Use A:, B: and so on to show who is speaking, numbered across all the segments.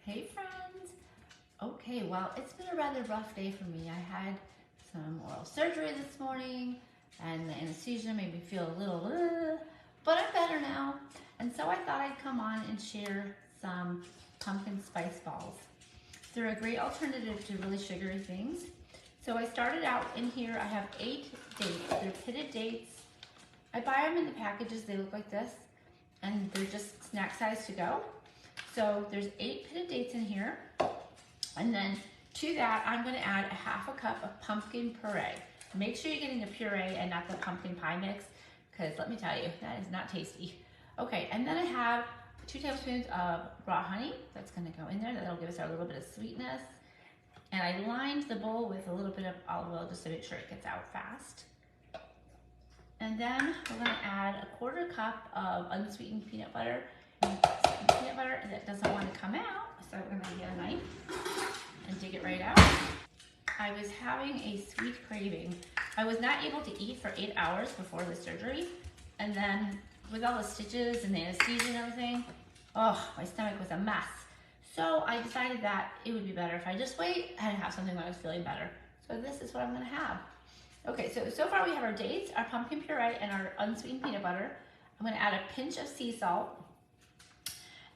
A: Hey friends! Okay, well, it's been a rather rough day for me. I had some oral surgery this morning and the anesthesia made me feel a little, but I'm better now. And so I thought I'd come on and share some pumpkin spice balls. They're a great alternative to really sugary things. So I started out in here, I have 8 dates. They're pitted dates. I buy them in the packages, they look like this, and they're just snack size to go. So there's 8 pitted dates in here. And then to that, I'm gonna add a half a cup of pumpkin puree. Make sure you're getting the puree and not the pumpkin pie mix, because let me tell you, that is not tasty. Okay, and then I have 2 tablespoons of raw honey. That's gonna go in there. That'll give us a little bit of sweetness. And I lined the bowl with a little bit of olive oil just to make sure it gets out fast. And then we're gonna add a 1/4 cup of unsweetened peanut butter. Peanut butter that doesn't want to come out, so we're gonna get a knife and dig it right out. I was having a sweet craving. I was not able to eat for 8 hours before the surgery, and then with all the stitches and the anesthesia and everything, oh, my stomach was a mess. So I decided that it would be better if I just wait and have something when I was feeling better. So this is what I'm gonna have. Okay, so far we have our dates, our pumpkin puree, and our unsweetened peanut butter. I'm gonna add a pinch of sea salt.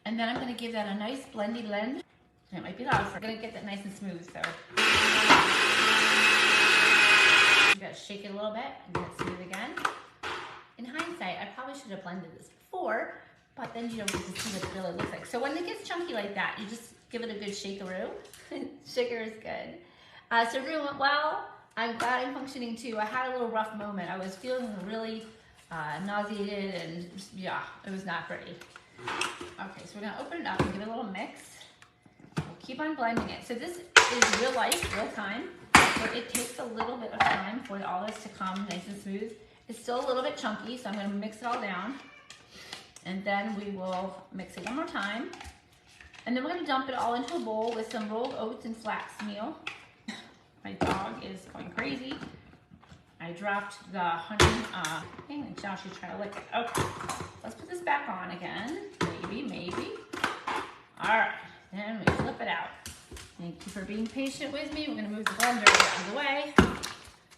A: And then I'm gonna give that a nice blendy blend. It might be loud, so I'm gonna get that nice and smooth, so. You gotta shake it a little bit and get it smooth again. In hindsight, I probably should have blended this before, but then you don't get to see what it really looks like. So when it gets chunky like that, you just give it a good shakeroo. Sugar is good. Surgery went well. I'm glad I'm functioning too. I had a little rough moment. I was feeling really nauseated and yeah, it was not pretty. Okay, so we're gonna open it up and give it a little mix. We'll keep on blending it. So this is real life, real time. So it takes a little bit of time for all this to come nice and smooth. It's still a little bit chunky, so I'm gonna mix it all down. And then we will mix it one more time. And then we're gonna dump it all into a bowl with some rolled oats and flax meal. My dog is going crazy. I dropped the honey thing and now she's trying to lick it. Okay, let's put this back on again. Maybe. All right, then we flip it out. Thank you for being patient with me. We're gonna move the blender out of the way.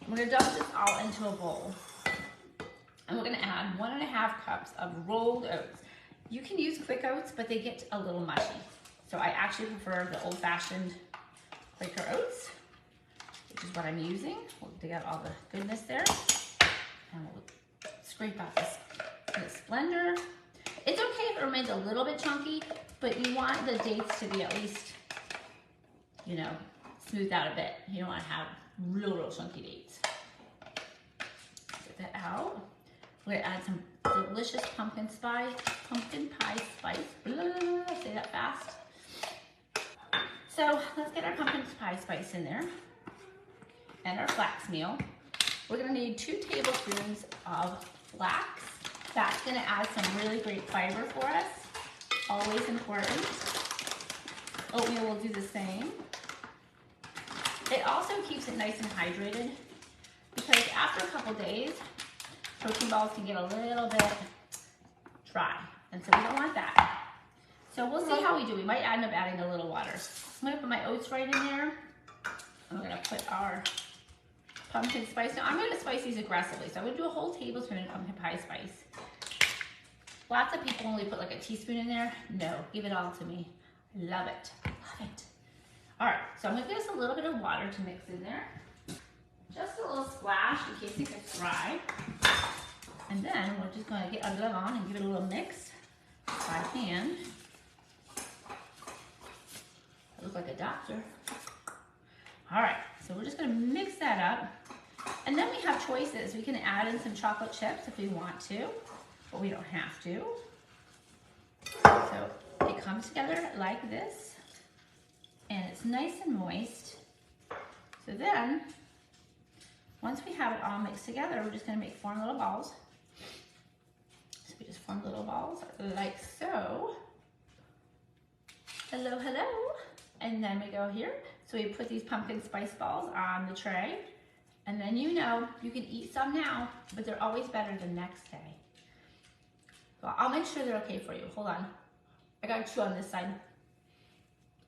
A: We're gonna dump this all into a bowl. And we're gonna add 1½ cups of rolled oats. You can use quick oats, but they get a little mushy. So I actually prefer the old-fashioned Quaker oats, which is what I'm using. We'll dig out all the goodness there. And we'll scrape out this blender. It's okay if it remains a little bit chunky, but you want the dates to be at least, you know, smoothed out a bit. You don't want to have real chunky dates. Get that out. We're gonna add some delicious pumpkin pie spice. Say that fast. So let's get our pumpkin pie spice in there. And our flax meal. We're gonna need 2 tablespoons of flax. That's gonna add some really great fiber for us. Always important. Oatmeal will do the same. It also keeps it nice and hydrated because after a couple days, protein balls can get a little bit dry. And so we don't want that. So we'll see how we do. We might end up adding a little water. I'm gonna put my oats right in there. I'm gonna put our pumpkin spice. Now I'm gonna spice these aggressively. So I'm gonna do a whole tablespoon of pumpkin pie spice. Lots of people only put like a teaspoon in there. No, give it all to me. Love it, love it. All right, so I'm gonna give us a little bit of water to mix in there. Just a little splash in case it gets dry. And then we're just gonna get our glove on and give it a little mix by hand. I look like a doctor. All right, so we're just gonna mix that up. And then we have choices. We can add in some chocolate chips if we want to, but we don't have to. So it comes together like this, and it's nice and moist. So then, once we have it all mixed together, we're just gonna form little balls. So we just form little balls like so. Hello, hello. And then we go here. So we put these pumpkin spice balls on the tray. And then you know, you can eat some now, but they're always better the next day. So I'll make sure they're okay for you. Hold on. I gotta chew on this side.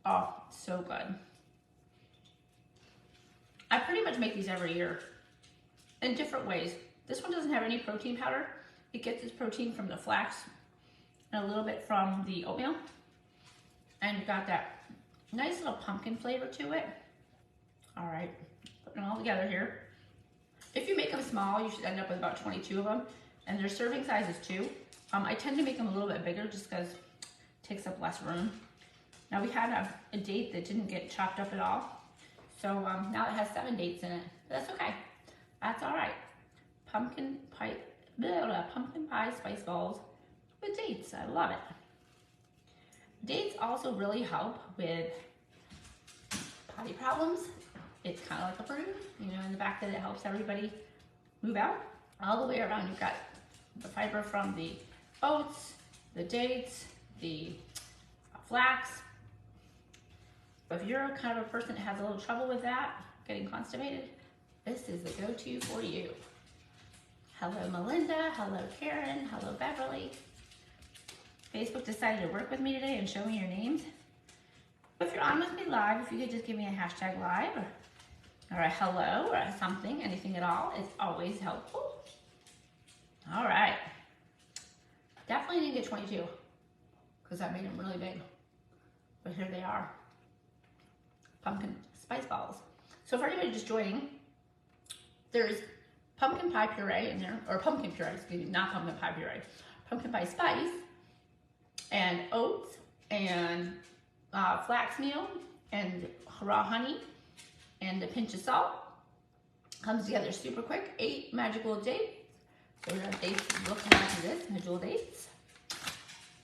A: Oh, so good. I pretty much make these every year in different ways. This one doesn't have any protein powder. It gets its protein from the flax and a little bit from the oatmeal. And you got that nice little pumpkin flavor to it. All right, putting them all together here. If you make them small, you should end up with about 22 of them. And their serving size is 2. I tend to make them a little bit bigger just because it takes up less room. Now we had a date that didn't get chopped up at all. So now it has 7 dates in it. But that's okay. That's all right. Pumpkin pie spice balls with dates. I love it. Dates also really help with potty problems. It's kind of like a prune, you know, in the fact that it helps everybody move out. All the way around, you've got the fiber from the oats, the dates, the flax. If you're kind of a person that has a little trouble with that, getting constipated, this is the go-to for you. Hello, Melinda. Hello, Karen. Hello, Beverly. Facebook decided to work with me today and show me your names. If you're on with me live, if you could just give me a hashtag live or a hello or a something, anything at all, it's always helpful. All right. Definitely didn't get 22 because I made them really big. But here they are. Pumpkin spice balls. So for anybody just joining, there's pumpkin pie puree in there, or pumpkin puree, excuse me, not pumpkin pie puree. Pumpkin pie spice and oats and flax meal and raw honey and a pinch of salt. Comes together super quick. 8 magical dates. So we have dates looking like this, magical dates.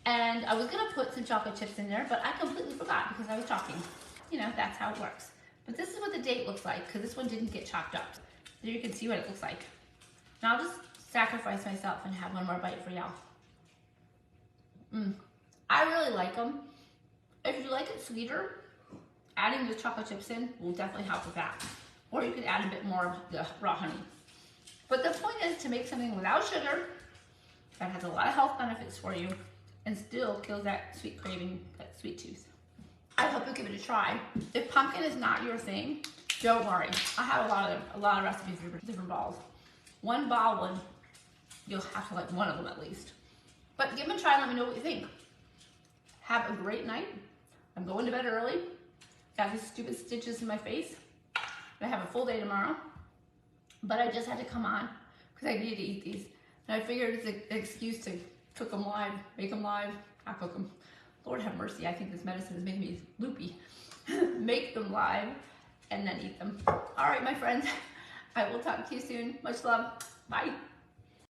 A: And I was gonna put some chocolate chips in there, but I completely forgot because I was talking. You know, that's how it works. But this is what the date looks like because this one didn't get chopped up. There you can see what it looks like. Now I'll just sacrifice myself and have one more bite for y'all. I really like them. If you like it sweeter, adding the chocolate chips in will definitely help with that. Or you could add a bit more of the raw honey. But the point is to make something without sugar that has a lot of health benefits for you and still kills that sweet craving, that sweet tooth. I hope you'll give it a try. If pumpkin is not your thing, don't worry. I have a lot of recipes for different balls. One ball one, you'll have to like one of them at least. But give them a try and let me know what you think. Have a great night. I'm going to bed early. Got these stupid stitches in my face. I have a full day tomorrow. But I just had to come on because I needed to eat these. And I figured it's an excuse to cook them live, make them live, not cook them. Lord have mercy, I think this medicine is making me loopy. Make them live and then eat them. All right, my friends, I will talk to you soon. Much love. Bye.